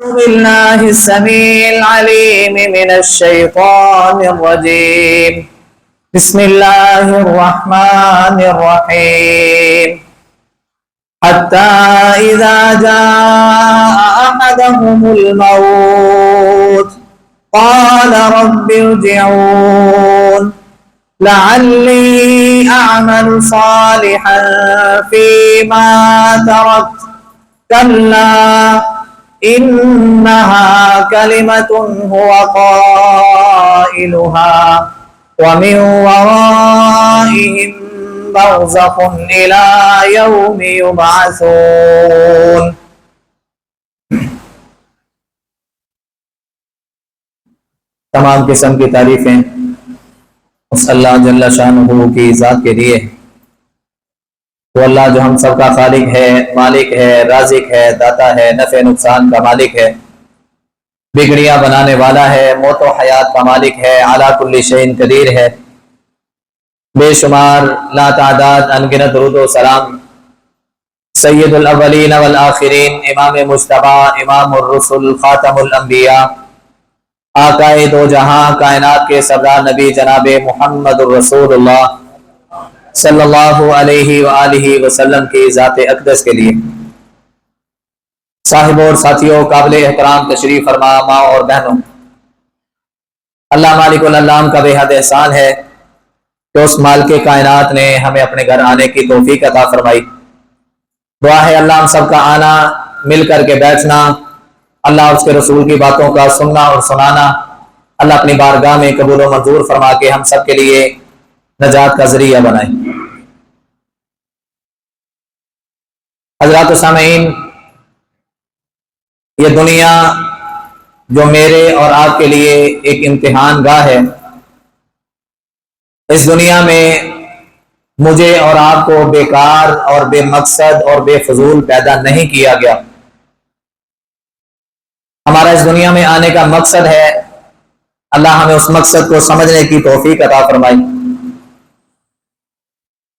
بالله السميع العليم من الشيطان الرجيم. بسم الله الرحمن الرحيم. حتى إذا جاء أحدهم الموت قال رب ارجعون لعلي أعمل صالحا فيما تركت كلا إنها كلمة هو قائلها ومن ورائهم برزخ إلى يوم يبعثون. تمام قسم کی تعریفیں اس اللہ جل شانہ کی ذات کے لیے. وہ اللہ جو ہم سب کا خالق ہے، مالک ہے، رازق ہے، داتا ہے، نفع نقصان کا مالک ہے، بگڑیاں بنانے والا ہے، موت و حیات کا مالک ہے، اعلیٰ کل شیء قدیر ہے. بے شمار لا تعداد انگنت درود و سلام سید الاولین والآخرین، امام مجتبی، امام الرسل، خاتم الانبیاء، آقائے دو جہاں، کائنات کے سردار نبی جناب محمد الرسول اللہ صلی اللہ علیہ وآلہ وسلم کی ذات اقدس کے لیے. صاحب اور ساتھیوں، قابل احترام تشریف فرما ماں اور بہنوں، اللہ مالک العلام کا بے حد احسان ہے کہ اس مالک کائنات نے ہمیں اپنے گھر آنے کی توفیق عطا فرمائی. دعا ہے اللہ ہم سب کا آنا، مل کر کے بیٹھنا، اللہ اس کے رسول کی باتوں کا سننا اور سنانا، اللہ اپنی بارگاہ میں قبول و منظور فرما کے ہم سب کے لیے نجات کا ذریعہ بنائیں. حضرات و سامعین، یہ دنیا جو میرے اور آپ کے لیے ایک امتحان گاہ ہے، اس دنیا میں مجھے اور آپ کو بیکار اور بے مقصد اور بے فضول پیدا نہیں کیا گیا. ہمارا اس دنیا میں آنے کا مقصد ہے، اللہ ہمیں اس مقصد کو سمجھنے کی توفیق عطا فرمائی.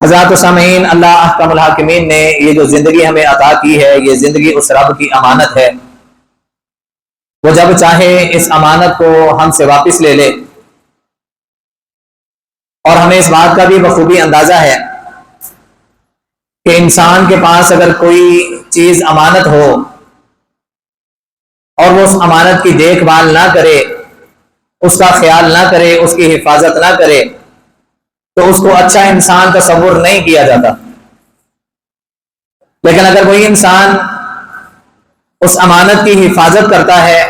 حضرات و سامعین، اللہ احکم الحاکمین نے یہ جو زندگی ہمیں عطا کی ہے، یہ زندگی اس رب کی امانت ہے. وہ جب چاہے اس امانت کو ہم سے واپس لے لے، اور ہمیں اس بات کا بھی بخوبی اندازہ ہے کہ انسان کے پاس اگر کوئی چیز امانت ہو اور وہ اس امانت کی دیکھ بھال نہ کرے، اس کا خیال نہ کرے، اس کی حفاظت نہ کرے، تو اس کو اچھا انسان تصور نہیں کیا جاتا. لیکن اگر کوئی انسان اس امانت کی حفاظت کرتا ہے،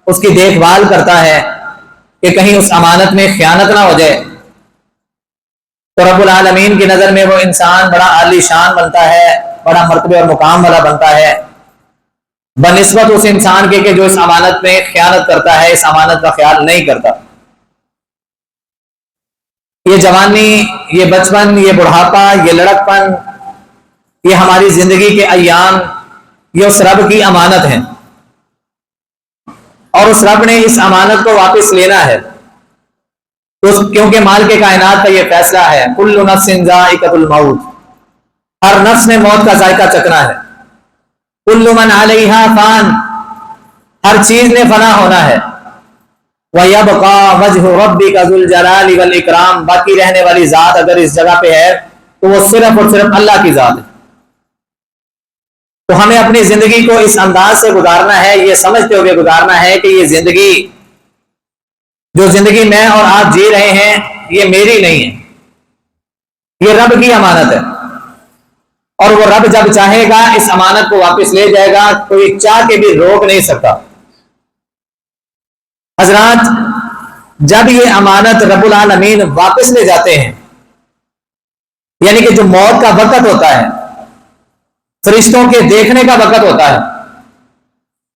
اس کی دیکھ بھال کرتا ہے کہ کہیں اس امانت میں خیانت نہ ہو جائے، تو رب العالمین کی نظر میں وہ انسان بڑا عالی شان بنتا ہے، بڑا مرتبے اور مقام والا بنتا ہے، بنسبت اس انسان کے کہ جو اس امانت میں خیانت کرتا ہے، اس امانت کا خیال نہیں کرتا. یہ جوانی، یہ بچپن، یہ بڑھاپا، یہ لڑکپن، یہ ہماری زندگی کے ایام، یہ اس رب کی امانت ہیں، اور اس رب نے اس امانت کو واپس لینا ہے. کیونکہ مال کے کائنات کا یہ فیصلہ ہے، کل نفس ذائقۃ الموت، ہر نفس نے موت کا ذائقہ چکھنا ہے. کل من علیہا فان، ہر چیز نے فنا ہونا ہے. وَيَبْقَى وَجْهُ رَبِّكَ ذُو الْجَلَالِ وَالْإِكْرَامِ، باقی رہنے والی ذات اگر اس جگہ پہ ہے تو وہ صرف اور صرف اللہ کی ذات ہے. تو ہمیں اپنی زندگی کو اس انداز سے گزارنا ہے، یہ سمجھتے ہوئے گزارنا ہے کہ یہ زندگی، جو زندگی میں اور آپ جی رہے ہیں، یہ میری نہیں ہے، یہ رب کی امانت ہے. اور وہ رب جب چاہے گا اس امانت کو واپس لے جائے گا، کوئی چاہ کے بھی روک نہیں سکتا. حضرات، جب یہ امانت رب العالمین واپس لے جاتے ہیں، یعنی کہ جو موت کا وقت ہوتا ہے، فرشتوں کے دیکھنے کا وقت ہوتا ہے،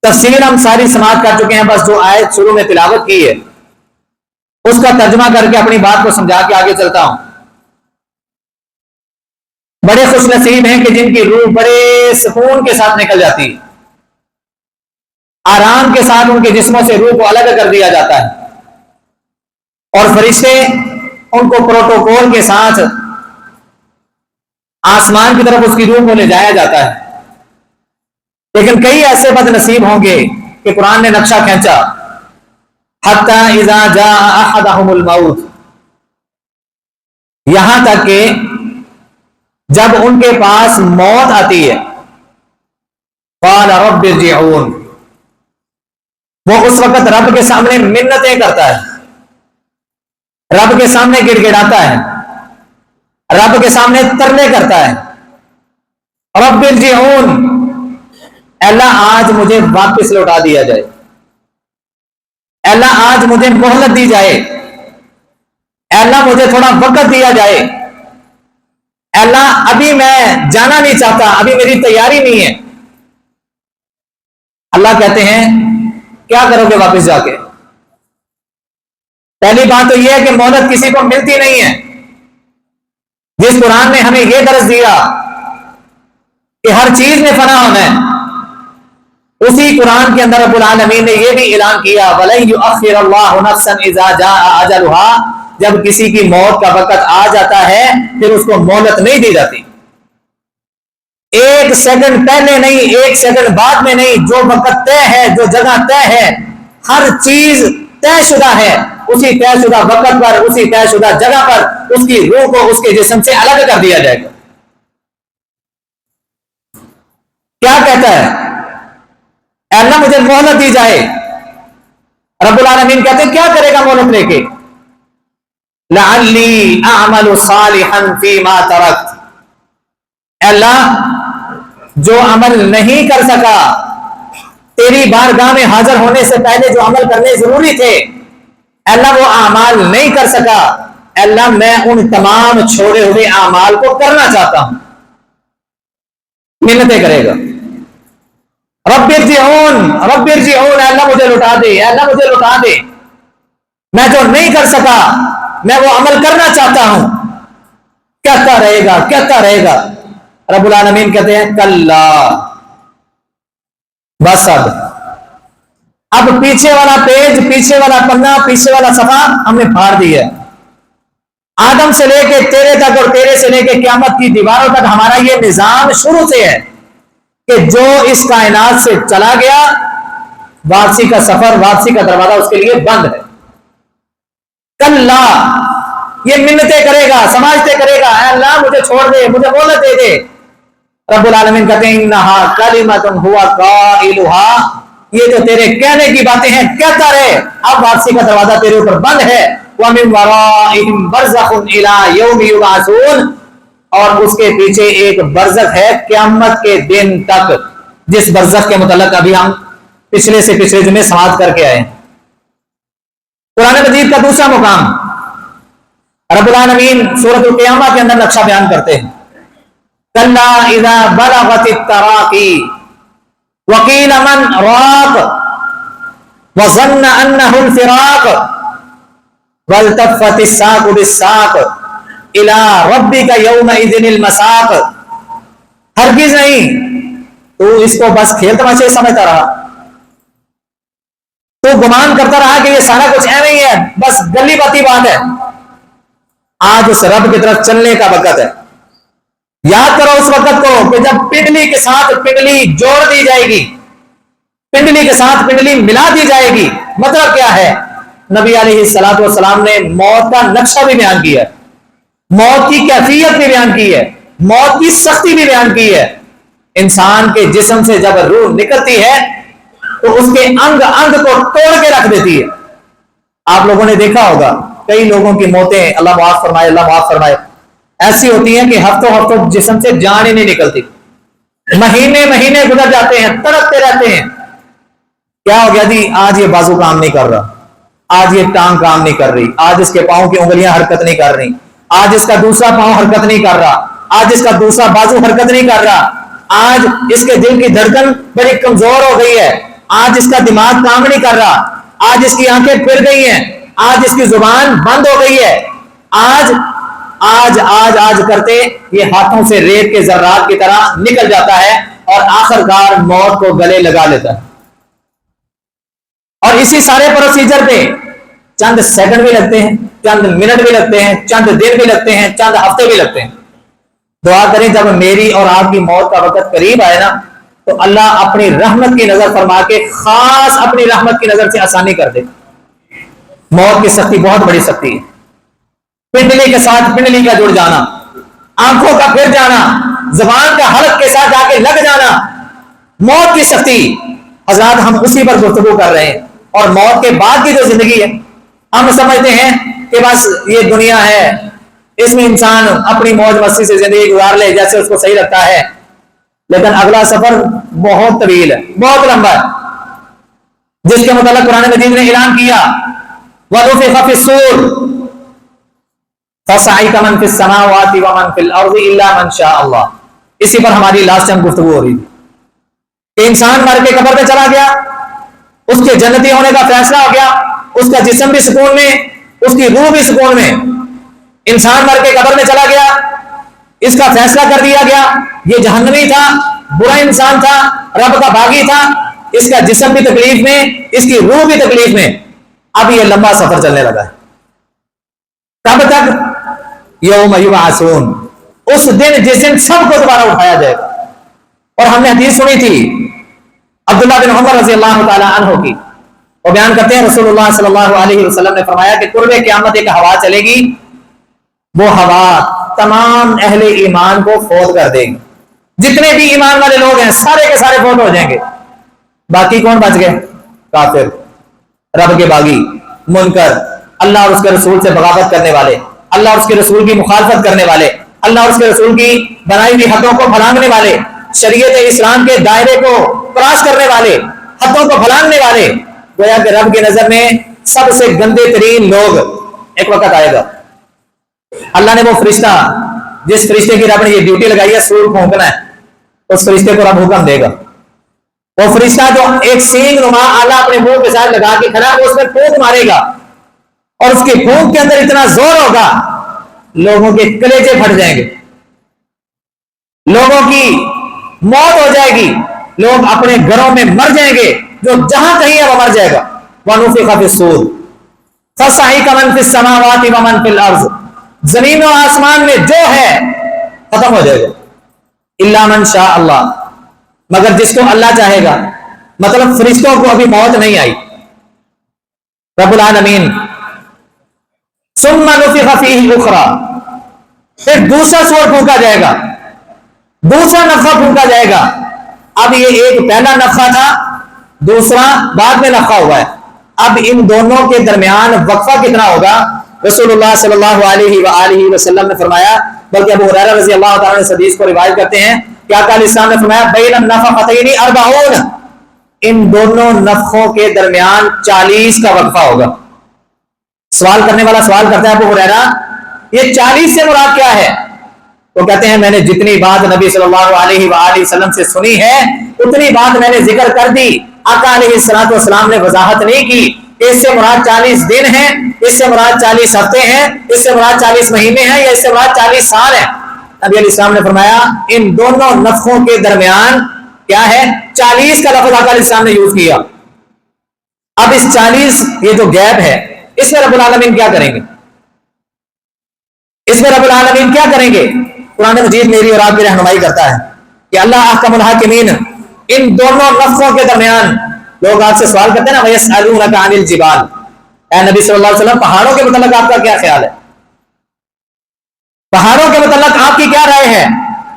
تفسیر ہم ساری سماعت کر چکے ہیں، بس جو آیت شروع میں تلاوت کی ہے اس کا ترجمہ کر کے اپنی بات کو سمجھا کے آگے چلتا ہوں. بڑے خوش نصیب ہیں کہ جن کی روح بڑے سکون کے ساتھ نکل جاتی ہے، آرام کے ساتھ ان کے جسموں سے روح کو الگ کر دیا جاتا ہے، اور فرشتے ان کو پروٹوکول کے ساتھ آسمان کی طرف اس کی روح کو لے جایا جاتا ہے. لیکن کئی ایسے بد نصیب ہوں گے کہ قرآن نے نقشہ کھینچا، حتی اذا جاء احدہم الموت، یہاں تک کہ جب ان کے پاس موت آتی ہے، قال رب ارجعون، وہ اس وقت رب کے سامنے منتیں کرتا ہے، رب کے سامنے گڑ گڑاتا ہے، رب کے سامنے ترلے کرتا ہے، رب ارجعون، اللہ آج مجھے واپس لوٹا دیا جائے، اللہ آج مجھے مہلت دی جائے، اللہ مجھے تھوڑا وقت دیا جائے، اللہ ابھی میں جانا نہیں چاہتا، ابھی میری تیاری نہیں ہے۔ اللہ کہتے ہیں کیا کرو گے واپس جا کے؟ پہلی بات تو یہ ہے کہ مہلت کسی کو ملتی نہیں ہے۔ جس قرآن نے ہمیں یہ درس دیا کہ ہر چیز میں فنا ہونا ہے، اسی قرآن کے اندر رب العالمین نے یہ بھی اعلان کیا وَلَن يُؤَخِّرَ اللَّهُ نَفْسًا إِذَا جَاءَ أَجَلُهَا، جب کسی کی موت کا وقت آ جاتا ہے پھر اس کو مہلت نہیں دی جاتی، ایک سیکنڈ پہلے نہیں، ایک سیکنڈ بعد میں نہیں، جو وقت طے ہے، جو جگہ طے ہے، ہر چیز طے شدہ ہے، اسی طے شدہ وقت پر، اسی طے شدہ جگہ پر اس کی روح کو اس کے جسم سے الگ کر دیا جائے گا۔ کیا کہتا ہے؟ اللہ مجھے مہلت دی جائے۔ رب العالمین کہتے ہیں کیا کرے گا مہلت لے کے؟ لعلی اعمل صالحا فیما ترکت، اللہ جو عمل نہیں کر سکا، تیری بارگاہ میں حاضر ہونے سے پہلے جو عمل کرنے ضروری تھے، اللہ وہ اعمال نہیں کر سکا، اللہ میں ان تمام چھوڑے ہوئے اعمال کو کرنا چاہتا ہوں۔ منتیں کرے گا، رب ارجعون، رب ارجعون، اللہ مجھے لوٹا دے، اللہ مجھے لوٹا دے، میں جو نہیں کر سکا میں وہ عمل کرنا چاہتا ہوں۔ کہتا رہے گا، کہتا رہے گا۔ رب العالمین کہتے ہیں کلا، بس اب پیچھے والا پیج، پیچھے والا پنا، پیچھے والا صفحہ ہم نے پھاڑ دیا ہے۔ آدم سے لے کے تیرے تک اور تیرے سے لے کے قیامت کی دیواروں تک ہمارا یہ نظام شروع سے ہے کہ جو اس کائنات سے چلا گیا، واپسی کا سفر، واپسی کا دروازہ اس کے لیے بند ہے۔ کلا، یہ منتیں کرے گا، سماجتے کرے گا، اے اللہ مجھے چھوڑ دے، مجھے مہلت دے دے۔ رب العالمین کہتے ہیں انہا کلمۃ ہوا قائلھا، یہ تو تیرے کہنے کی باتیں ہیں، کہتا رہے، اب واپسی کا دروازہ تیرے اوپر بند ہے۔ وَمِن وَرَائِهِمْ بَرْزَخٌ إِلَىٰ يَوْمِ يُبْعَثُونَ، اور اس کے پیچھے ایک برزخ ہے قیامت کے دن تک، جس برزخ کے متعلق ابھی ہم پچھلے سے پچھلے جمعے سماعت کر کے آئے ہیں۔ قرآن مجید کا دوسرا مقام رب العالمین سورۃ القیامہ کے اندر نقشہ بیان کرتے ہیں، کلا اذا بلغت التراقی وقیل من راق وظن انہ الفراق والتفت الساق بالساق الى ربک یومئذ المساق، ہرگز نہیں، تو اس کو بس کھیل تماشے سمجھتا رہا، تو گمان کرتا رہا کہ یہ سارا کچھ ایویں ہی ہے، بس گلی باتی بات ہے۔ آج اس رب کی طرف چلنے کا وقت ہے۔ یاد کرو اس وقت کو کہ جب پنڈلی کے ساتھ پنڈلی جوڑ دی جائے گی، پنڈلی کے ساتھ پنڈلی ملا دی جائے گی۔ مطلب کیا ہے؟ نبی علیہ الصلوۃ والسلام نے موت کا نقشہ بھی بیان کیا ہے، موت کی کیفیت بھی بیان کی ہے، موت کی سختی بھی بیان کی ہے۔ انسان کے جسم سے جب روح نکلتی ہے تو اس کے انگ انگ کو توڑ کے رکھ دیتی ہے۔ آپ لوگوں نے دیکھا ہوگا کئی لوگوں کی موتیں، اللہ معاف فرمائے، اللہ معاف فرمائے، ایسی ہوتی ہیں کہ ہفتوں ہفتوں جسم سے جان ہی نہیں نکلتی، مہینے مہینے گزر جاتے ہیں، تڑپتے رہتے ہیں۔ کیا ہو گیا جی؟ آج یہ بازو کام نہیں کر رہا، آج یہ ٹانگ کام نہیں کر رہی، آج اس کے پاؤں کی انگلیاں حرکت نہیں کر رہی، آج اس کا دوسرا پاؤں حرکت نہیں کر رہا، آج اس کا دوسرا بازو حرکت نہیں کر رہا، آج اس کے دل کی دھڑکن بڑی کمزور ہو گئی ہے، آج اس کا دماغ کام نہیں کر رہا، آج اس کی آنکھیں پھر گئی ہیں، آج اس کی زبان بند ہو گئی ہے، آج آج آج آج کرتے یہ ہاتھوں سے ریت کے ذرات کی طرح نکل جاتا ہے اور آخرکار موت کو گلے لگا لیتا ہے۔ اور اسی سارے پروسیجر پہ چند سیکنڈ بھی لگتے ہیں، چند منٹ بھی لگتے ہیں، چند دن بھی لگتے ہیں، چند ہفتے بھی لگتے ہیں۔ دعا کریں جب میری اور آپ کی موت کا وقت قریب آئے نا تو اللہ اپنی رحمت کی نظر فرما کے خاص اپنی رحمت کی نظر سے آسانی کر دے. موت کی سختی بہت بڑی سختی ہے. پنڈلی کے ساتھ پنڈلی کا جڑ جانا، آنکھوں کا پھر جانا، زبان کا حلق کے ساتھ جا کے لگ جانا، موت کی سختی. حضرات ہم اسی پر گفتگو کر رہے ہیں. اور موت کے بعد کی جو زندگی ہے، ہم سمجھتے ہیں کہ بس یہ دنیا ہے، اس میں انسان اپنی موج مستی سے زندگی گزار لے جیسے اس کو صحیح لگتا ہے. لیکن اگلا سفر بہت طویل ہے، بہت لمبا ہے، جس کے متعلق قرآن مجید نے اعلان کیا وَنُفِخَ فِي الصُّورِ فَصَعِقَ مَن فِي السَّمَاوَاتِ وَمَن فِي الْأَرْضِ إِلَّا مَن شَاءَ اللَّهُ. اسی پر ہماری لاسٹ ٹائم گفتگو ہو رہی تھی کہ انسان مر کے قبر پہ چلا گیا، اس کے جنتی ہونے کا فیصلہ ہو گیا، اس کا جسم بھی سکون میں، اس کی روح بھی سکون میں. انسان مر کے قبر میں چلا گیا، اس کا فیصلہ کر دیا گیا یہ جہنمی تھا، برا انسان تھا، رب کا باغی تھا، اس کا جسم بھی تکلیف میں، اس کی روح بھی تکلیف میں. اب یہ لمبا سفر چلنے لگا ہے. کب تک؟ یوم یبعثون، اس دن جس دن سب کو دوبارہ اٹھایا جائے گا. اور ہم نے حدیث سنی تھی عبداللہ بن عمر رضی اللہ تعالی عنہ کی، وہ بیان کرتے ہیں رسول اللہ صلی اللہ علیہ وسلم نے فرمایا کہ قرب قیامت ایک ہوا چلے گی، وہ ہوا تمام اہل ایمان کو فوت کر دے گی. جتنے بھی ایمان والے لوگ ہیں سارے کے سارے فوت ہو جائیں گے. باقی کون بچ گئے؟ کافر، رب کے باغی، منکر، اللہ اور اس کے رسول سے بغاوت کرنے والے، اللہ اور اس کے رسول کی مخالفت کرنے والے، اللہ اور اس کے رسول کی بنائی ہوئی حدوں کو پھلانگنے والے، شریعت اسلام کے دائرے کو کراس کرنے والے، حدوں کو پھلانگنے والے. گویا کہ رب کی نظر میں سب سے گندے ترین لوگ. ایک وقت آئے گا اللہ نے وہ فرشتہ جس فرشتے کی رب نے یہ ڈیوٹی لگائی ہے سور پھونکنا ہے، اس فرشتے کو رب حکم دے گا. وہ فرشتہ جو ایک سینگ نما آلہ اپنے منہ کے ساتھ لگا کے کھڑا ہے، وہ اس میں پھونک مارے گا، اور اس کی پھونک کے اندر اتنا زور ہوگا لوگوں کے کلیجے پھٹ جائیں گے، لوگوں کی موت ہو جائے گی، لوگ اپنے گھروں میں مر جائیں گے، جو جہاں کہیں ہے وہ مر جائے گا. وَنُفِخَ فِي الصُّورِ فَصَعِقَ مَن فِي السَّمَاوَاتِ وَمَن فِي الْأَرْضِ، زمین و آسمان میں جو ہے ختم ہو جائے گا. اِلَّا مَن شَاءَ اللَّهُ، مگر جس کو اللہ چاہے گا. مطلب فرشتوں کو ابھی موت نہیں آئی. رب العالمین ثُمَّ نُفِخَ فِيهِ أُخْرَى، پھر دوسرا سور پھونکا جائے گا، دوسرا نفخہ پھونکا جائے گا. اب یہ ایک پہلا نفخہ تھا، دوسرا بعد میں نفخہ ہوا ہے. اب ان دونوں کے درمیان وقفہ کتنا ہوگا؟ رسول اللہ صلی اللہ علیہ وآلہ وسلم نے فرمایا، بلکہ ابو ہریرہ رضی اللہ تعالیٰ عنہ اس حدیث کو روایت کرتے ہیں کہ آقا علیہ السلام نے فرمایا بین النفختین 40، ان دونوں نفخوں کے درمیان 40 کا وقفہ ہوگا. سوال کرنے والا سوال کرتا ہے ابو ہریرہ یہ 40 سے مراد کیا ہے؟ وہ کہتے ہیں میں نے جتنی بات نبی صلی اللہ علیہ وآلہ وسلم سے سنی ہے اتنی بات میں نے ذکر کر دی. آقا علیہ السلام نے وضاحت نہیں کی کہ اس سے مراد 40 دن ہیں، اس سے مراد 40 ہفتے ہیں، اس سے مراد 40 مہینے ہیں، یا اس سے مراد 40 سال ہیں. نبی علیہ السلام نے فرمایا ان دونوں نفخوں کے درمیان کیا ہے؟ 40 کا لفظ آقا علیہ السلام نے یوز کیا. اب اس 40 یہ جو گیپ ہے اس میں رب العالمین کیا کریں گے؟ اس میں رب العالمین کیا کریں گے؟ قرآن مجید میری اور آپ کی رہنمائی کرتا ہے کہ اللہ احکم الحاکمین ان دونوں نفخوں کے درمیان. لوگ آپ سے سوال کرتے ہیں نا وَيَسْأَلُونَكَ عَنِ الْجِبَالِ، اے نبی صلی اللہ علیہ وسلم پہاڑوں کے متعلق آپ کا کیا خیال ہے؟ پہاڑوں کے متعلق آپ کی کیا رائے ہے؟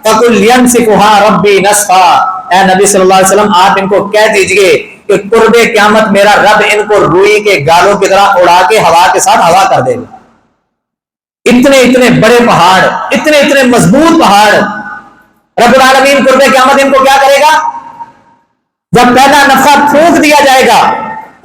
فَقُلْ يَنْسِفُهَا رَبِّي نَسْفًا، اے نبی صلی اللہ علیہ وسلم آپ ان کو کہہ دیجئے کہ قرب قیامت میرا رب ان کو روئی کے گالوں کی طرح اڑا کے ہوا کے ساتھ ہوا کر دے گا. اتنے اتنے بڑے پہاڑ، اتنے اتنے مضبوط پہاڑ، رب العالمین قرب قیامت ان کو کیا کرے گا؟ جب پہلا نفخہ پھونک دیا جائے گا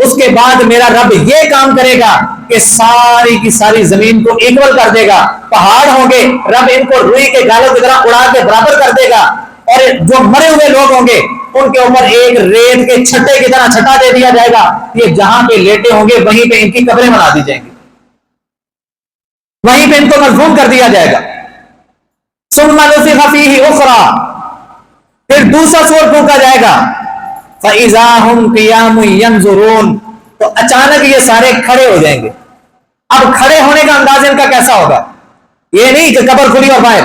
اس کے بعد میرا رب یہ کام کرے گا کہ ساری کی ساری زمین کو ایکول کر دے گا. پہاڑ ہوں گے رب ان کو روئی کے گالوں کی طرح اڑا کے برابر کر دے گا، اور جو مرے ہوئے لوگ ہوں گے ان کے اوپر ایک ریت کے چھٹے کی طرح چھٹا دے دیا جائے گا. یہ جہاں پہ لیٹے ہوں گے وہیں پہ ان کی قبریں بنا دی جائیں گی، وہیں پہ ان کو مدفون کر دیا جائے گا. ثم نفخ فیہ اخری، پھر دوسرا سور پھونکا جائے گا. فَإِذَا هُمْ قِيَامٌ يَنْظُرُونَ، تو اچانک یہ سارے کھڑے ہو جائیں گے. اب کھڑے ہونے کا انداز ان کا کیسا ہوگا؟ یہ نہیں کہ قبر کھلی اور باہر،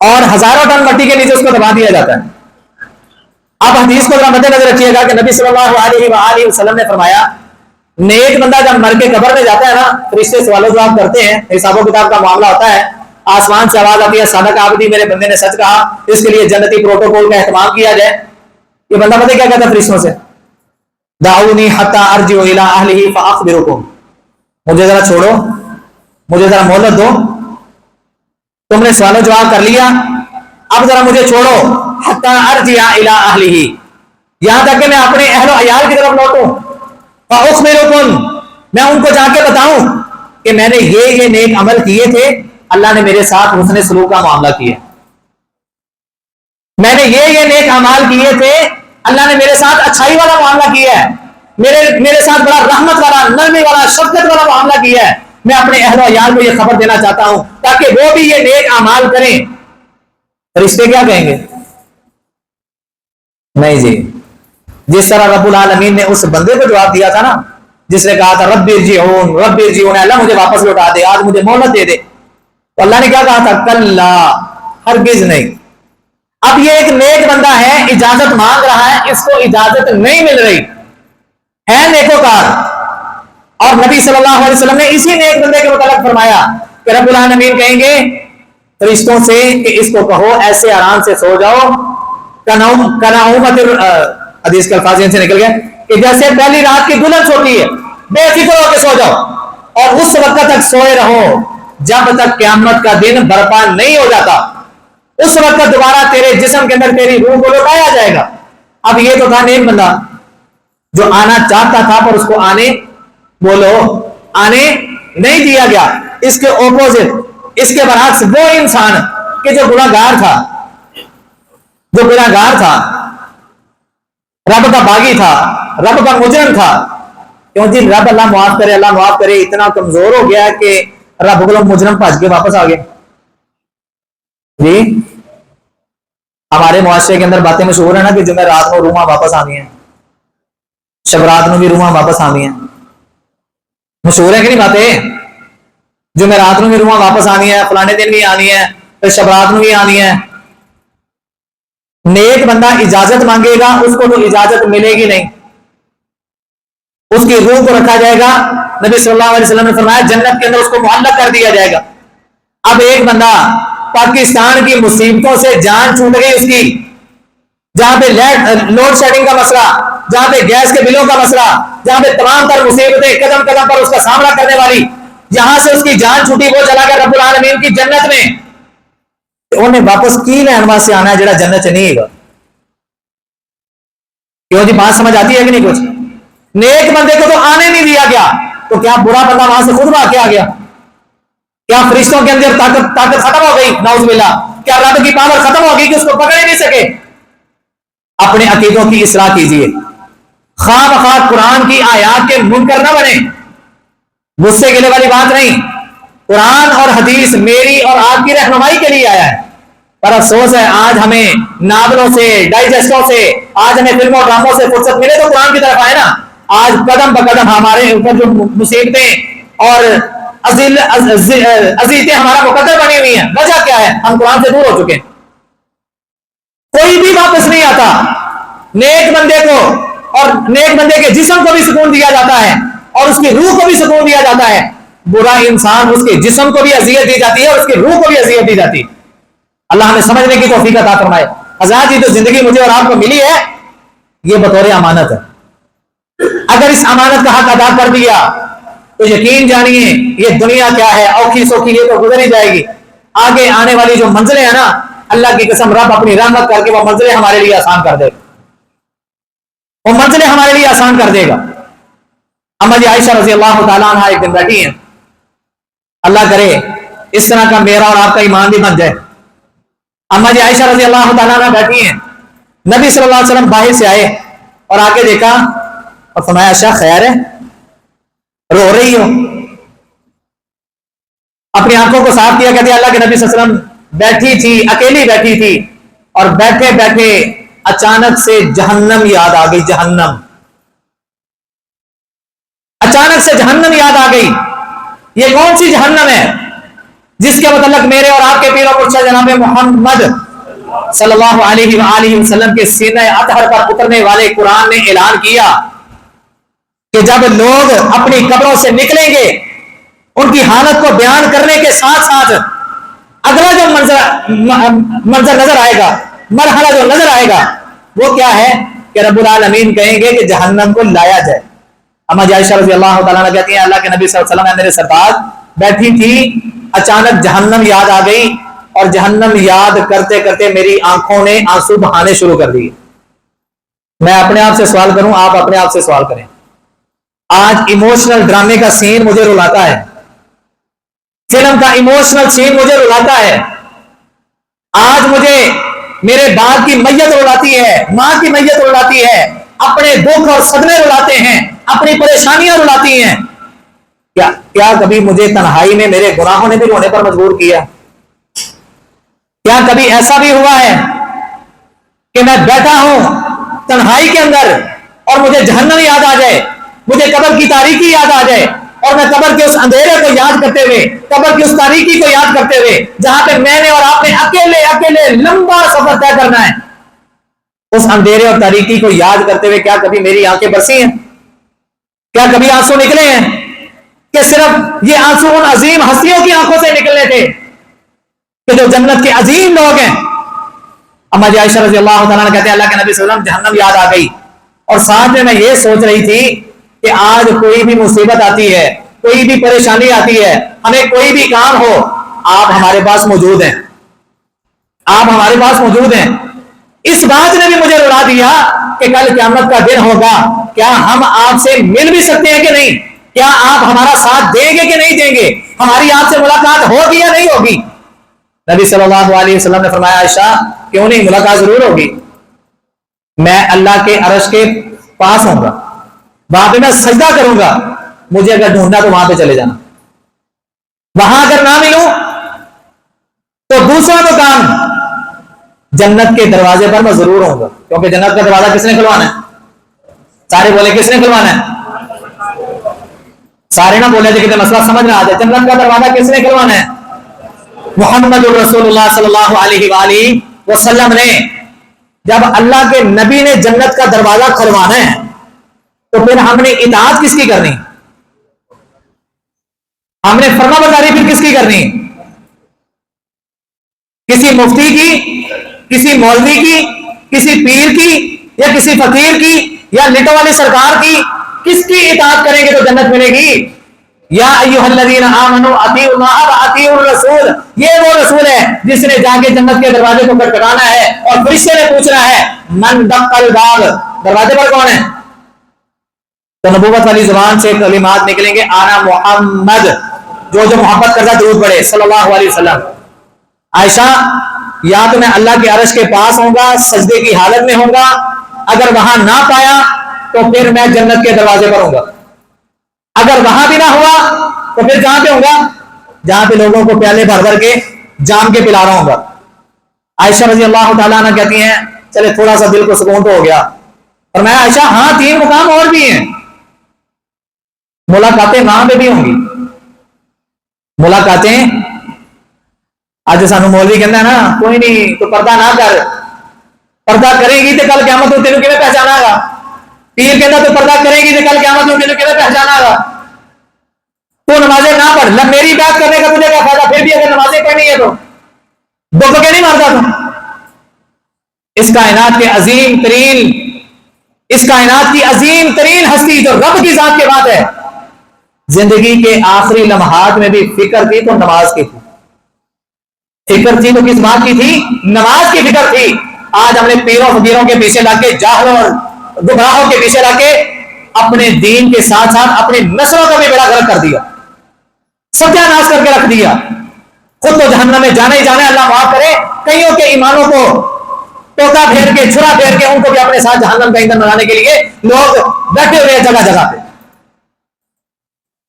اور ہزاروں ٹن مٹی کے نیچے اس کو دبا دیا جاتا ہے. اب حدیث کو ذرا مد نظر رکھیے گا کہ نبی صلی اللہ علیہ وآلہ وسلم نے فرمایا نیک بندہ جب مر کے قبر میں جاتا ہے نا, فرشتے سوال و جواب کرتے ہیں, حساب و کتاب کا معاملہ ہوتا ہے, آسمان سے آواز آتی ہے صادق عابدی میرے بندے نے سچ کہا, اس کے لیے جنتی پروٹوکول کا اہتمام کیا جائے. یہ بندہ پتہ کیا کہتا ہے فرشتوں سے, دعونی حتی ارجع الی اہلہ فاخبرکم, مجھے ذرا چھوڑو, مجھے ذرا مہلت دو, تم نے سوال و جواب کر لیا, اب ذرا مجھے چھوڑو, حتی ارجع الی اہلہ, یہاں تک کہ میں اپنے اہل و عیال کی طرف لوٹوں, فاخبرکم, میں ان کو جا کے بتاؤں کہ میں نے یہ نیک عمل کیے تھے, اللہ نے میرے ساتھ حسن سلوک کا معاملہ کیا, میں نے یہ نیک اعمال کیے تھے, اللہ نے میرے ساتھ اچھائی والا معاملہ کیا ہے, میرے ساتھ بڑا رحمت والا, نرمی والا, شفقت والا معاملہ کیا ہے. میں اپنے اہل و عیال کو یہ خبر دینا چاہتا ہوں تاکہ وہ بھی یہ نیک اعمال کریں. فرشتے کیا کہیں گے؟ نہیں جی, جس طرح رب العالمین نے اس بندے کو جواب دیا تھا نا جس نے کہا تھا رب ارجعون رب ارجعون, اللہ مجھے واپس لوٹا دے, آج مجھے مہلت دے دے, تو اللہ نے کیا کہا تھا, کلا, ہرگز نہیں. اب یہ ایک نیک بندہ ہے, اجازت مانگ رہا ہے, اس کو اجازت نہیں مل رہی ہے, نیکوکار, اور نبی صلی اللہ علیہ وسلم نے اسی نیک بندے کے متعلق فرمایا کہ رب العالمین کہیں گے فرشتوں سے کہ اس کو کہو ایسے آرام سے سو جاؤ, حدیث کے الفاظ سے نکل گیا کہ جیسے پہلی رات کی دلہن سوتی ہے, بے فکر ہو کے سو جاؤ, اور اس وقت تک سوئے رہو جب تک قیامت کا دن برپا نہیں ہو جاتا, اس وقت دوبارہ تیرے جسم کے اندر تیری روح کو لوٹایا جائے گا. اب یہ تو تھا نیک بندہ جو آنا چاہتا تھا پر اس کو آنے نہیں دیا گیا. اس کے اوپوزٹ, اس کے برعکس وہ انسان کہ جو گناہگار تھا, رب کا باغی تھا, رب کا مجرم تھا, کیوں جی رب اللہ معاف کرے, اللہ معاف کرے, اتنا کمزور ہو گیا کہ رب کو مجرم بھج کے واپس آ گئے. جی ہمارے معاشرے کے اندر باتیں مشہور ہیں نا کہ جمعرات کو روحاں واپس آنی ہیں, شب رات میں بھی روحاں واپس آنی ہیں, مشہور ہے کہ نہیں باتیں, جمعرات میں بھی روحاں واپس آنی ہے, فلانے دن بھی آنی ہے, پھر شب رات میں بھی آنی ہے. نیک بندہ اجازت مانگے گا, اس کو تو اجازت ملے گی نہیں, اس کی روح کو رکھا جائے گا. نبی صلی اللہ علیہ وسلم نے فرمایا جنت کے اندر اس کو معلق کر دیا جائے گا. اب ایک بندہ پاکستان کی مصیبتوں سے جان چھوٹ گئی اس کی, جہاں پہ لوڈ شیڈنگ کا مسئلہ, جہاں پہ گیس کے بلوں کا مسئلہ, جہاں پہ تمام تر مصیبتیں قدم قدم پر اس کا سامنا کرنے والی, یہاں سے اس کی جان چھوٹی, وہ چلا گیا رب العالمین کی جنت میں. انہیں واپس کی لین واسطے آنا ہے جڑا جنت سے نہیں گا. کیوں جی بات سمجھ آتی ہے کہ نہیں کچھ؟ نیک بندے کو تو آنے نہیں دیا گیا, تو کیا برا بندہ وہاں سے خود بھاگ کے آ گیا؟ کیا فرشتوں کے اندر طاقت ختم ہو گئی؟ نعوذ باللہ. کیا رب کی پاور ختم ہو گئی کہ اس کو پکڑ ہی نہیں سکے؟ اپنے عقیدوں کی اصلاح کیجیے, خواہ مخواہ قرآن کی آیات کے منکر نہ بنے, غصے گلے والی بات نہیں. قرآن اور حدیث میری اور آپ کی رہنمائی کے لیے آیا ہے, پر افسوس ہے آج ہمیں ناولوں سے, ڈائجسٹوں سے, آج ہمیں فلموں ڈراموں سے فرصت ملے تو قرآن کی طرف آئے نا. آج قدم بقدم ہمارے اوپر جو مصیبتیں اور اذیتیں ہمارا مقدر بنی ہوئی ہیں, وجہ کیا ہے؟ ہم قرآن سے دور ہو چکے ہیں. کوئی بھی واپس نہیں آتا. نیک بندے کو اور نیک بندے کے جسم کو بھی سکون دیا جاتا ہے اور اس کی روح کو بھی سکون دیا جاتا ہے. برا انسان, اس کے جسم کو بھی اذیت دی جاتی ہے اور اس کی روح کو بھی اذیت دی جاتی ہے. اللہ ہمیں سمجھنے کی توفیق عطا فرمائے. حضرات یہ جو زندگی مجھے اور آپ کو ملی ہے یہ بطور امانت ہے. اگر اس امانت کا حق ادا کر دیا تو یقین جانیے یہ دنیا کیا ہے, اوکھی سوکھی یہ تو گزر ہی جائے گی. آگے آنے والی جو منزلیں ہیں نا, اللہ کی قسم رب اپنی رحمت کر کے وہ منزلیں ہمارے لیے آسان کر دے گا, وہ منزلیں ہمارے لیے آسان کر دے گا. اما جی عائشہ رضی اللہ تعالیٰ عنہ ایک دن بیٹھی ہیں, اللہ کرے اس طرح کا میرا اور آپ کا ایمان بھی بن جائے. اما جی عائشہ رضی اللہ تعالیٰ عنہ بیٹھی ہیں, نبی صلی اللہ علیہ وسلم باہر سے آئے اور آگے دیکھا اور فرمایا عائشہ خیر ہے, رو رہی ہو؟ اپنی آنکھوں کو صاف کیا, کہتے اللہ کے نبی صلی اللہ علیہ وسلم بیٹھی تھی, اکیلی بیٹھی تھی, اور بیٹھے بیٹھے اچانک سے جہنم یاد آ گئی. جہنم, اچانک سے جہنم یاد آ گئی. یہ کون سی جہنم ہے؟ جس کے متعلق میرے اور آپ کے پیر و مرشد جناب محمد صلی اللہ علیہ وآلہ وسلم کے سینہ اطہر پر اترنے والے قرآن نے اعلان کیا کہ جب لوگ اپنی قبروں سے نکلیں گے ان کی حالت کو بیان کرنے کے ساتھ ساتھ اگلا جو منظر نظر آئے گا، مرحلہ جو نظر آئے گا، وہ کیا ہے کہ رب العالمین کہیں گے کہ جہنم کو لایا جائے۔ اما عائشہ رضی اللہ تعالیٰ عنہ کہتی ہیں اللہ کے نبی صلی اللہ علیہ وسلم میرے سرپاس بیٹھی تھی، اچانک جہنم یاد آ گئی اور جہنم یاد کرتے کرتے میری آنکھوں نے آنسو بہانے شروع کر دیے۔ میں اپنے آپ سے سوال کروں، آپ اپنے آپ سے سوال کریں۔ آج ایموشنل ڈرامے کا سین مجھے رلاتا ہے، فلم کا ایموشنل سین مجھے رلاتا ہے، آج مجھے میرے باپ کی میت رلاتی ہے، ماں کی میت رلاتی ہے، اپنے دکھ اور صدمے رلاتے ہیں، اپنی پریشانیاں رلاتی ہیں۔ کیا کبھی مجھے تنہائی میں میرے گناہوں نے بھی رونے پر مجبور کیا؟ کیا کبھی ایسا بھی ہوا ہے کہ میں بیٹھا ہوں تنہائی کے اندر اور مجھے جہنم یاد آ جائے، مجھے قبر کی تاریکی یاد آ جائے اور میں قبر کے اس اندھیرے کو یاد کرتے ہوئے، قبر کی اس تاریکی کو یاد کرتے ہوئے جہاں پہ میں نے اور آپ نے اکیلے اکیلے لمبا سفر طے کرنا ہے، اس اندھیرے اور تاریکی کو یاد کرتے ہوئے کیا کبھی میری آنکھیں برسی ہیں؟ کیا کبھی آنسو نکلے ہیں؟ کہ صرف یہ آنسو ان عظیم ہستیوں کی آنکھوں سے نکلنے تھے کہ جو جنت کے عظیم لوگ ہیں۔ اما عائشہ رضی اللہ تعالیٰ عنہ کہتے ہیں اللہ کے نبی صلی اللہ علیہ وسلم جہنم یاد آ گئی اور ساتھ میں یہ سوچ رہی تھی کہ آج کوئی بھی مصیبت آتی ہے، کوئی بھی پریشانی آتی ہے، ہمیں کوئی بھی کام ہو، آپ ہمارے پاس موجود ہیں، آپ ہمارے پاس موجود ہیں۔ اس بات نے بھی مجھے رلا دیا کہ کل قیامت کا دن ہوگا، کیا ہم آپ سے مل بھی سکتے ہیں کہ نہیں؟ کیا آپ ہمارا ساتھ دیں گے کہ نہیں دیں گے؟ ہماری آپ سے ملاقات ہوگی یا نہیں ہوگی؟ نبی صلی اللہ علیہ وسلم نے فرمایا عائشہ کیوں نہیں، ملاقات ضرور ہوگی۔ میں اللہ کے عرش کے پاس ہوں گا، وہاں پہ میں سجدہ کروں گا، مجھے اگر ڈھونڈنا تو وہاں پہ چلے جانا، وہاں اگر نہ ملوں تو دوسرا تو کام جنت کے دروازے پر میں ضرور ہوں گا، کیونکہ جنت کا دروازہ کس نے کھلوانا ہے؟ سارے بولے کس نے کھلوانا ہے؟ سارے نہ بولے کہ مسئلہ سمجھ نہ آ جائے، جنت کا دروازہ کس نے کھلوانا ہے؟ محمد رسول اللہ صلی اللہ علیہ وآلہ وسلم نے۔ جب اللہ کے نبی نے جنت کا دروازہ کھلوانا ہے تو پھر ہم نے اطاعت کس کی کرنی؟ ہم نے فرما برداری پھر کس کی کرنی؟ کسی مفتی کی، کسی مولوی کی، کسی پیر کی یا کسی فقیر کی یا لٹو والی سرکار کی؟ کس کی اطاعت کریں گے تو جنت ملے گی؟ یا ایھا الذین آمنوا اطیعوا اللہ واطیعوا الرسول، یہ وہ رسول ہے جس نے جا کے جنت کے دروازے کو کھٹکھٹانا ہے اور فرشتے نے پوچھنا ہے من دق الباب، دروازے پر کون ہے؟ تو نبوت والی زبان سے کلمات نکلیں گے انا محمد، جو محبت کرتا درود پڑھے صلی اللہ علیہ وسلم۔ عائشہ یا تو میں اللہ کے عرش کے پاس ہوں گا، سجدے کی حالت میں ہوں گا، اگر وہاں نہ پایا تو پھر میں جنت کے دروازے پر ہوں گا، اگر وہاں بھی نہ ہوا تو پھر کہاں پہ ہوں گا؟ جہاں پہ لوگوں کو پیالے بھر بھر کے جام کے پلا رہا ہوں گا۔ عائشہ رضی اللہ تعالیٰ عنہ کہتی ہیں چلے تھوڑا سا دل کو سکون تو ہو گیا، اور میں عائشہ ہاں 3 مقام اور بھی ہیں، ملاقاتیں وہاں پہ بھی ہوں گی۔ ملاقاتیں آج سانو مولوی کہنا ہے نا کوئی نہیں تو پردہ نہ کر، پردہ کرے گی تو کل قیامت میں تینوں کیویں پہچانا گا؟ پیر کہتا تو پردہ کرے گی تو کل قیامت میں تینوں کیویں پہچانا گا؟ تو نمازیں نہ پڑھ، میری بات کرنے کا تجھے کیا فائدہ؟ پھر بھی اگر نمازیں پڑھنی ہے تو دو پکے نہیں مارتا تم۔ اس کائنات کے عظیم ترین، اس کائنات کی عظیم ترین ہستی جو رب کی ذات کے بعد ہے، زندگی کے آخری لمحات میں بھی فکر تھی تو نماز کی تھی، فکر تھی تو کس بات کی تھی؟ نماز کی فکر تھی۔ آج ہم نے پیروں فقیروں کے پیچھے لا کے، جاہلوں اور گمراہوں کے پیچھے لا کے اپنے دین کے ساتھ ساتھ اپنی نسلوں کا بھی بیڑا غرق کر دیا، ستیہ ناش کر کے رکھ دیا۔ خود تو جہنم میں جانا ہی جانا ہے، اللہ معاف کرے، کئیوں کے ایمانوں کو ٹوکا پھیر کے، چھرا پھیر کے ان کو بھی اپنے ساتھ جہنم کا ایندھن بنانے کے لیے لوگ بیٹھے ہوئے ہیں جگہ جگہ پہ۔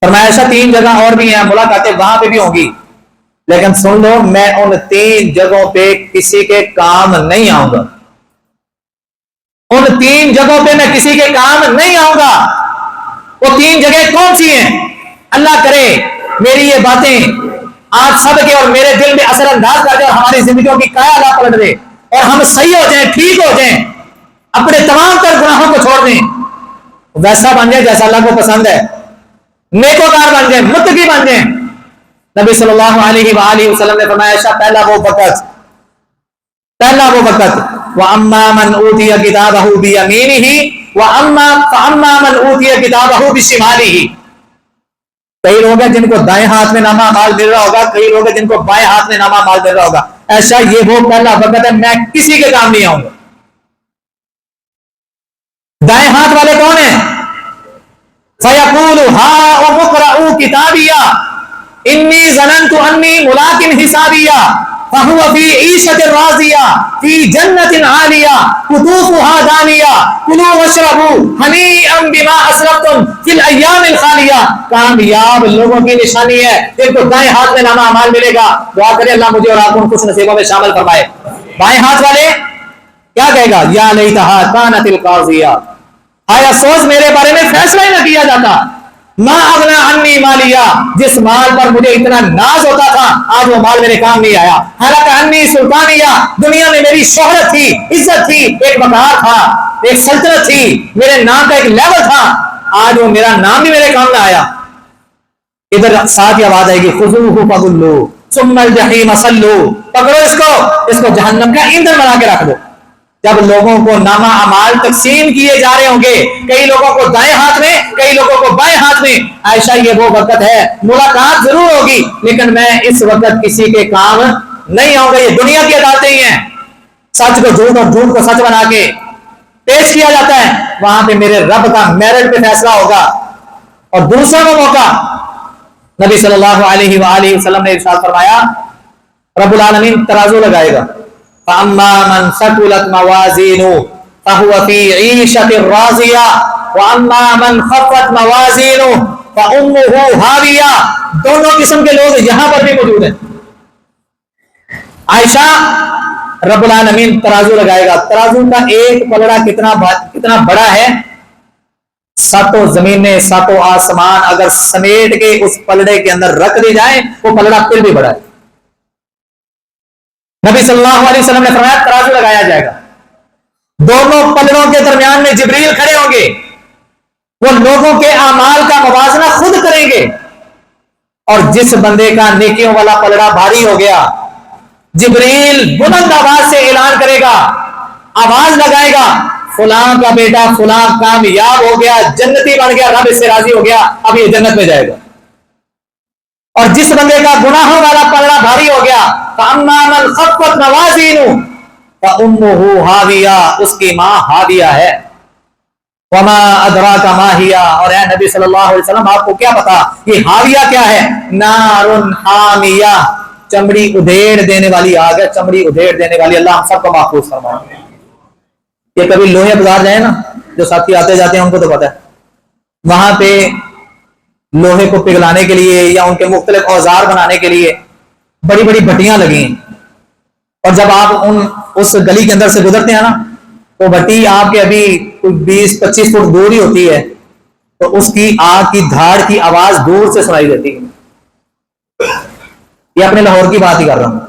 فرمایا ایسا 3 جگہ اور بھی ہیں، ملاقاتیں وہاں پہ بھی ہوں گی، لیکن سن لو میں ان 3 جگہوں پہ کسی کے کام نہیں آؤں گا، ان 3 جگہوں پہ میں کسی کے کام نہیں آؤں گا۔ وہ 3 جگہ کون سی ہیں؟ اللہ کرے میری یہ باتیں آپ سب کے اور میرے دل میں اثر انداز کر دے اور ہماری زندگیوں کی کایا لا پلٹ دے اور ہم صحیح ہو جائیں, ٹھیک ہو جائیں, اپنے تمام تر گناہوں کو چھوڑ دیں, ویسا بن جائے جیسا اللہ کو پسند ہے, نیکوکار بن جائیں, متقی بن جائیں. نبی صلی اللہ علیہ وآلہ وسلم نے فرمایا ایسا پہلا وہ وقت وَأَمَّا مَنْ أُوتِيَ كِتَابَهُ بِيَمِينِهِ وَأَمَّا مَنْ أُوتِيَ كِتَابَهُ بِشِمَالِهِ. کئی لوگ ہیں جن کو دائیں ہاتھ میں نامہ مال مل رہا ہوگا, کئی لوگ ہیں جن کو بائیں ہاتھ میں نامہ مال مل رہا ہوگا. ایسا یہ وہ پہلا وقت ہے میں کسی کے کام نہیں آؤں گا. دائیں ہاتھ والے کون ہیں؟ فَيَقُولُ هَاؤُمُ اقْرَءُوا كِتَابِيَهْ إِنِّي ظَنَنْتُ أَنِّي مُلَاقٍ حِسَابِيَهْ فَهُوَ فِي عِيشَةٍ رَاضِيَةٍ فِي جَنَّةٍ عَالِيَةٍ قُطُوفُهَا دَانِيَةٌ كُلُوا وَاشْرَبُوا هَنِيئًا بِمَا أَسْرَفْتُمْ فِي الْأَيَّامِ الْخَالِيَةِ. کامیاب لوگوں کی نشانی ہے جن کو دائیں ہاتھ میں نامہ اعمال ملے گا. دعا کرے اللہ مجھے اور آپ کو کچھ نصیبوں میں شامل فرمائے. بائیں ہاتھ والے کیا کہے گا؟ یا لیتہا کانت القاضیہ, آیا افسوس میرے بارے میں فیصلہ ہی نہ کیا جاتا. ما اغنی عنی مالیہ, جس مال پر مجھے اتنا ناز ہوتا تھا آج وہ مال میرے کام نہیں آیا. حالانکہ عنی سلطانیہ, دنیا میں میری شہرت تھی, عزت تھی, ایک وقار تھا, ایک سلطنت تھی, میرے نام کا ایک لیول تھا, آج وہ میرا نام بھی میرے کام نہ آیا. ادھر ساتھ ہی آواز آئے گی خذوہ فغلوہ ثم الجحیم صلوہ, پکڑو اس کو جہنم کا ایندھن بنا کے رکھ دو. جب لوگوں کو نامہ اعمال تقسیم کیے جا رہے ہوں گے, کئی لوگوں کو دائیں ہاتھ میں, کئی لوگوں کو بائیں ہاتھ میں, عائشہ یہ وہ وقت ہے, ملاقات ضرور ہوگی لیکن میں اس وقت کسی کے کام نہیں آؤں گا. یہ دنیا کی عدالتیں ہی ہیں, سچ کو جھوٹ اور جھوٹ کو سچ بنا کے پیش کیا جاتا ہے. وہاں پہ میرے رب کا میرٹ پہ فیصلہ ہوگا. اور دوسرا وہ موقع نبی صلی اللہ علیہ وآلہ وسلم نے ارشاد فرمایا رب العالمین ترازو لگائے گا. فَأَمَّا مَنْ ثَقُلَتْ مَوَازِينُهُ فَهُوَ فِي عِيشَةٍ رَاضِيَةٍ وَأَمَّا مَنْ خَفَّتْ مَوَازِينُهُ فَأُمُّهُ هَاوِيَةٌ. دونوں قسم کے لوگ یہاں پر بھی موجود ہیں. عائشہ رب العالمین ترازو لگائے گا. ترازو کا ایک پلڑا کتنا بڑا ہے؟ ساتوں زمینیں ساتوں آسمان اگر سمیٹ کے اس پلڑے کے اندر رکھ دی جائیں وہ پلڑا پھر بھی بڑا ہے. نبی صلی اللہ علیہ وسلم نے فرمایا ترازو لگایا جائے گا, دونوں پلڑوں کے درمیان میں جبریل کھڑے ہوں گے, وہ لوگوں کے اعمال کا موازنہ خود کریں گے, اور جس بندے کا نیکیوں والا پلڑا بھاری ہو گیا جبریل بلند آواز سے اعلان کرے گا, آواز لگائے گا فلاں کا بیٹا فلاں کامیاب ہو گیا, جنتی بن گیا, رب اس سے راضی ہو گیا, اب یہ جنت میں جائے گا. اور جس بندے کا گناہوں والا پلڑا بھاری ہو گیا فَأَمَّا مَنْ خَفَّتْ مَوَازِينُهُ فَأُمُّهُ هَاوِيَةٌ, اس کی ماں ہاویہ ہے. وَمَا أَدْرَاكَ مَا هِيَ, اور اے نبی صلی اللہ علیہ وسلم آپ کو کیا پتا یہ ہاویہ کیا ہے؟ نَارٌ حَامِيَةٌ, چمڑی ادھیڑ دینے والی آگ ہے, چمڑی ادھیڑ دینے والی. اللہ ہم سب کو محفوظ فرمائے. یہ کبھی لوہے بازار جائیں نا, جو ساتھی آتے جاتے ہیں ان کو تو پتا ہے, وہاں پہ لوہے کو پگھلانے کے لیے یا ان کے مختلف اوزار بنانے کے لیے بڑی بڑی بھٹیاں لگی ہیں. اور جب آپ اس گلی کے اندر سے گزرتے ہیں نا تو بھٹی آپ کے ابھی 20-25 فٹ دور ہی ہوتی ہے, تو اس کی آگ کی دھاڑ کی آواز دور سے سنائی دیتی ہے. یہ اپنے لاہور کی بات ہی کر رہا ہوں,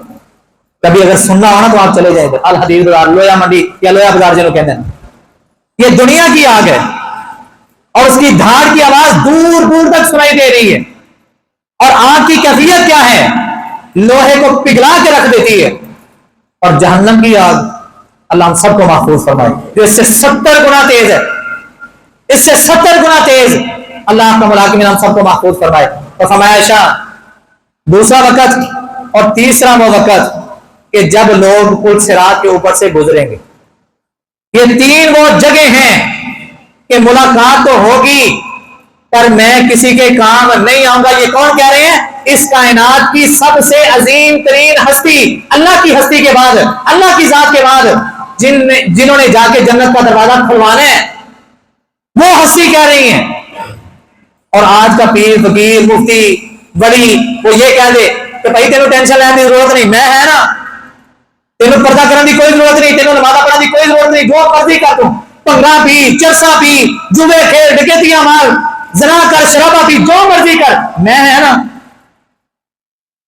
کبھی اگر سننا ہو نا تو آپ چلے جائیں گے الحدید بازار, لویا منڈی یا لویا بازار جنہوں کہتے ہیں. یہ دنیا کی آگ ہے اور اس کی دھاڑ کی آواز دور دور تک سنائی دے رہی ہے. اور آگ کی کیفیت کیا ہے؟ لوہے کو پگھلا کے رکھ دیتی ہے. اور جہنم کی آگ اللہ ہم سب کو محفوظ فرمائے جو اس سے 70 گنا تیز ہے, اس سے 70 گنا تیز. اللہ آپ کا ملاقات ہم سب کو محفوظ فرمائے. اور فرمایا عائشہ دوسرا وقت اور تیسرا وہ وقت کہ جب لوگ پل صراط کے اوپر سے گزریں گے. یہ تین وہ جگہ ہیں کہ ملاقات تو ہوگی پر میں کسی کے کام نہیں آؤں گا. یہ کون کہہ رہے ہیں؟ اس کائنات کی سب سے عظیم ترین ہستی, اللہ کی ہستی کے بعد, اللہ کی ذات کے بعد جنہوں نے جا کے جنت کا دروازہ کھلوانا ہے وہ ہستی کہہ رہی ہیں. اور آج کا پیر فقیر مفتی ولی وہ یہ کہہ دے کہ بھائی تینوں ٹینشن لینے کی ضرورت نہیں, میں ہے نا, تینوں پردہ کرنے کی کوئی ضرورت نہیں, تینوں نماز پڑھنے کی کوئی ضرورت نہیں, جو مرضی کر دوں, پنگا پی, چرسا پی, جوے کھیل, ڈکیتیاں مار, زنا کر, شرابہ پی, جو مرضی کر, میں ہے نا.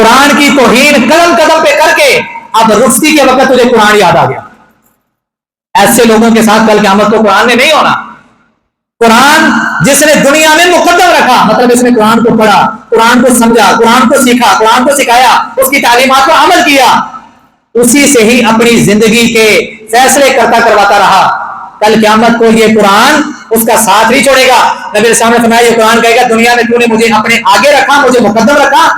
قرآن کی توہین قدم قدم پہ کر کے اب رخصتی کے وقت تجھے قرآن یاد آ گیا. ایسے لوگوں کے ساتھ کل قیامت کو قرآن نے نہیں ہونا. قرآن جس نے دنیا میں مقدم رکھا، مطلب اس نے قرآن کو پڑھا، قرآن کو سمجھا، قرآن کو سیکھا، قرآن کو سکھایا، اس کی تعلیمات پر عمل کیا، اسی سے ہی اپنی زندگی کے فیصلے کرواتا رہا. کل قیامت کو یہ قرآن اس کا ساتھ نہیں چھوڑے گا. نبی علیہ السلام نے فرمایا یہ قرآن کہے گا دنیا میں تو نے مجھے اپنے آگے رکھا، مجھے مقدم رکھا،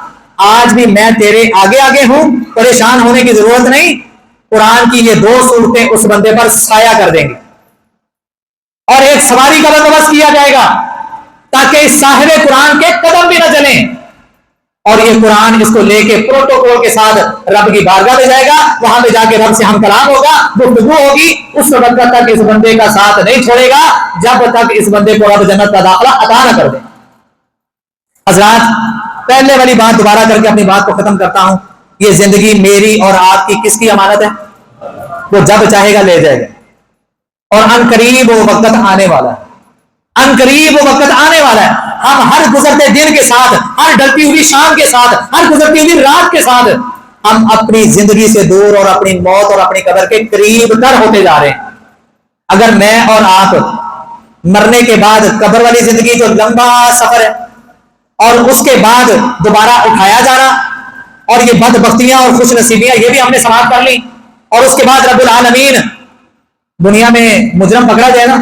آج بھی میں تیرے آگے آگے ہوں، پریشان ہونے کی ضرورت نہیں. قرآن کی یہ دو صورتیں اس بندے پر سایہ کر دیں گے اور ایک سواری کا بندوبست کیا جائے گا تاکہ صاحب قرآن کے قدم بھی نہ چلیں، اور یہ قرآن اس کو لے کے پروٹوکول کے ساتھ رب کی بارگاہ میں جائے گا، وہاں پہ جا کے رب سے ہم کلام ہوگا، گفتگو ہوگی. اس وقت تک اس بندے کا ساتھ نہیں چھوڑے گا جب تک اس بندے کو رب جنت کا داخلہ عطا نہ کر دے. حضرات پہلے والی بات دوبارہ کر کے اپنی بات کو ختم کرتا ہوں. یہ زندگی میری اور آپ کی کس کی امانت ہے؟ وہ جب چاہے گا لے جائے گا، اور ان قریب وہ وقت آنے والا ہے، ان قریب وہ وقت آنے والا ہے. ہم ہر گزرتے دن کے ساتھ، ہر ڈلتی ہوئی شام کے ساتھ، ہر گزرتی ہوئی رات کے ساتھ ہم اپنی زندگی سے دور اور اپنی موت اور اپنی قبر کے قریب تر ہوتے جا رہے ہیں. اگر میں اور آپ مرنے کے بعد قبر والی زندگی جو لمبا سفر ہے اور اس کے بعد دوبارہ اٹھایا جانا اور یہ بدبختیاں اور خوش نصیبیاں یہ بھی ہم نے سماعت کر لی، اور اس کے بعد رب العالمین دنیا میں مجرم پکڑا جائے نا،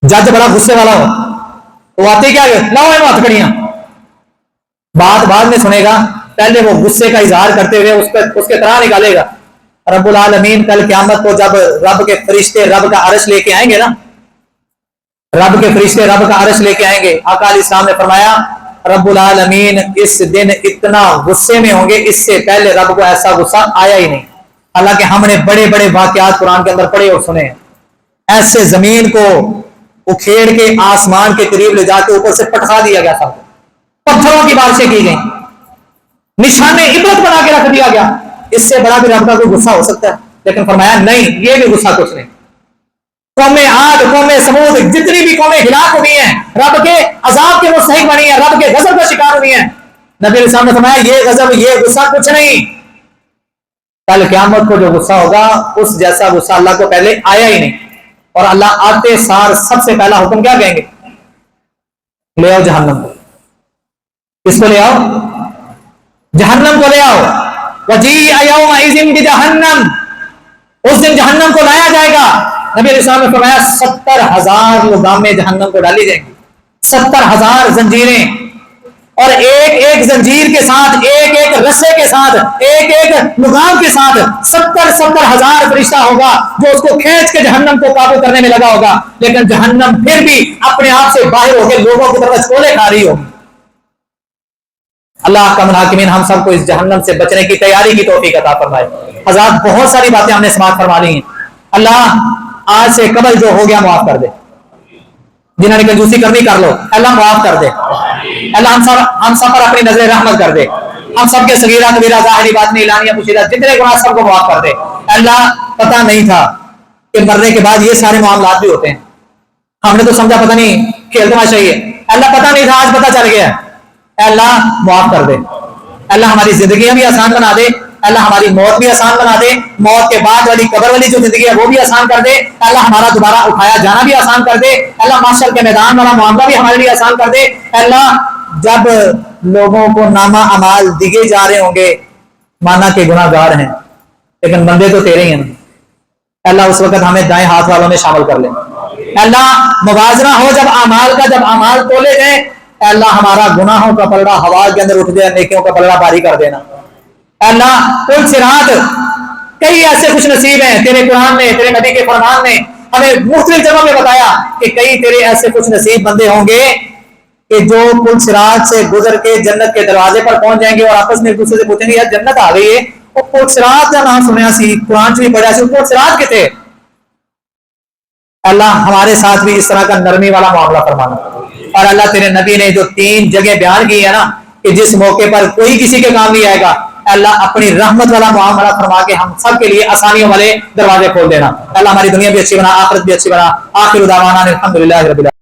جج بڑا غصے والا ہو تو آتے کیا لاؤ ہاتھ کڑیاں، بات بعد میں سنے گا، پہلے وہ غصے کا اظہار کرتے ہوئے اس کے طرح نکالے گا. رب العالمین کل قیامت کو جب رب کے فرشتے رب کا عرش لے کے آئیں گے نا، رب کے فرشتے رب کا عرش لے کے آئیں گے، آقا علیہ السلام نے فرمایا رب العالمین اس دن اتنا غصے میں ہوں گے، اس سے پہلے رب کو ایسا غصہ آیا ہی نہیں. حالانکہ ہم نے بڑے بڑے واقعات قرآن کے اندر پڑھے اور سنے ہیں. ایسے زمین کو اکھیڑ کے آسمان کے قریب لے جا کے اوپر سے پٹخا دیا گیا تھا، پتھروں کی بارشیں کی گئیں، نشانے عبرت بنا کے رکھ دیا گیا. اس سے بڑا بھی رب کا کوئی غصہ ہو سکتا ہے؟ لیکن فرمایا نہیں، یہ بھی غصہ کچھ نہیں. قومیں عاد، قومیں سمود، جتنی بھی قومیں ہلاک ہوئی ہیں رب کے عذاب کے مستحق بنی ہیں، رب کے غضب کا شکار ہوئی ہیں. نبی علیہ السلام نے فرمایا یہ غضب، یہ غصہ کچھ نہیں. کل قیامت کو جو غصہ ہوگا اس جیسا غصہ اللہ کو پہلے آیا ہی نہیں. اور اللہ آتے سار سب سے پہلا حکم کیا کہیں گے؟ لے آؤ جہنم کو. کس کو لے آؤ؟ جہنم کو لے آؤ. وَجِيءَ يَوْمَئِذٍ بِجَهَنَّمَ، اس دن جہنم کو لایا جائے گا. نبی علیہ السلام نے فرمایا 70,000 لگامیں جہنم کو ڈالی جائیں گی، 70,000 زنجیریں، اور ایک ایک زنجیر کے ساتھ، ایک ایک رسے کے ساتھ، ایک ایک لگام کے ساتھ 70,000 فرشتہ ہوگا جو اس کو کھینچ کے جہنم کو قابو کرنے میں لگا ہوگا. لیکن جہنم پھر بھی اپنے آپ سے باہر ہو کے لوگوں کی طرف چھولے کھا رہی ہوگی. اللہ کا منحکمین ہم سب کو اس جہنم سے بچنے کی تیاری کی توفیق عطا فرمائے. حضرات بہت ساری باتیں ہم نے سماعت فرما لی ہیں. اللہ آج سے قبل جو ہو گیا معاف کر دے، جنہوں نے کنجوسی کرنی کر لو، اللہ معاف کر دے. اللہ ہم سب پر اپنی نظر رحمت کر دے. ہم سب کے صغیرہ کبیرہ ظاہری باطنی اعلانیہ پوشیدہ جتنے گناہ سب کو معاف کر دے. اللہ پتہ نہیں تھا کہ مرنے کے بعد یہ سارے معاملات بھی ہوتے ہیں، ہم نے تو سمجھا پتہ نہیں کھیل تماشا ہی ہے. اللہ پتہ نہیں تھا، آج پتہ چل گیا. اللہ معاف کر دے. اللہ ہماری زندگیاں بھی آسان بنا دے. اللہ ہماری موت بھی آسان بنا دے. موت کے بعد والی قبر والی جو زندگی ہے وہ بھی آسان کر دے. اللہ ہمارا دوبارہ اٹھایا جانا بھی آسان کر دے. اللہ محشر کے میدان والا معاملہ بھی ہمارے لیے آسان کر دے. اللہ جب لوگوں کو نامہ اعمال دیے جا رہے ہوں گے مانا کہ گناہ گار ہیں لیکن بندے تو تیرے ہی ہیں، اللہ اس وقت ہمیں دائیں ہاتھ والوں میں شامل کر لے. اللہ موازنہ ہو جب اعمال تولے گئے، اللہ ہمارا گناہوں کا پلڑا ہوا کے اندر اٹھ جائے، نیکیوں کا پلڑا باری کر دینا. اللہ پل صراط کئی ایسے خوش نصیب ہیں، تیرے قرآن نے، تیرے نبی کے فرمان نے ہمیں مختلف جگہوں میں بتایا کہ کئی تیرے ایسے خوش نصیب بندے ہوں گے کہ جو پل صراط سے گزر کے جنت کے دروازے پر پہنچ جائیں گے اور آپس میں ایک دوسرے سے پوچھیں گے یار جنت آ گئی ہے، وہ پل صراط کا نام سنیا سی، قرآن سے بھی پڑھا سی، پل صراط کے تھے. اللہ ہمارے ساتھ بھی اس طرح کا نرمی والا معاملہ فرمانا. اور اللہ تیرے نبی نے جو 3 جگہ بیان کی ہے نا کہ جس موقع پر کوئی کسی کے کام نہیں آئے گا، اللہ اپنی رحمت والا معاملہ فرما کے ہم سب کے لیے آسانیوں والے دروازے کھول دینا. اللہ ہماری دنیا بھی اچھی بنا، آخرت بھی اچھی بنا. آخر دعوانا الحمدللہ رب العالمین.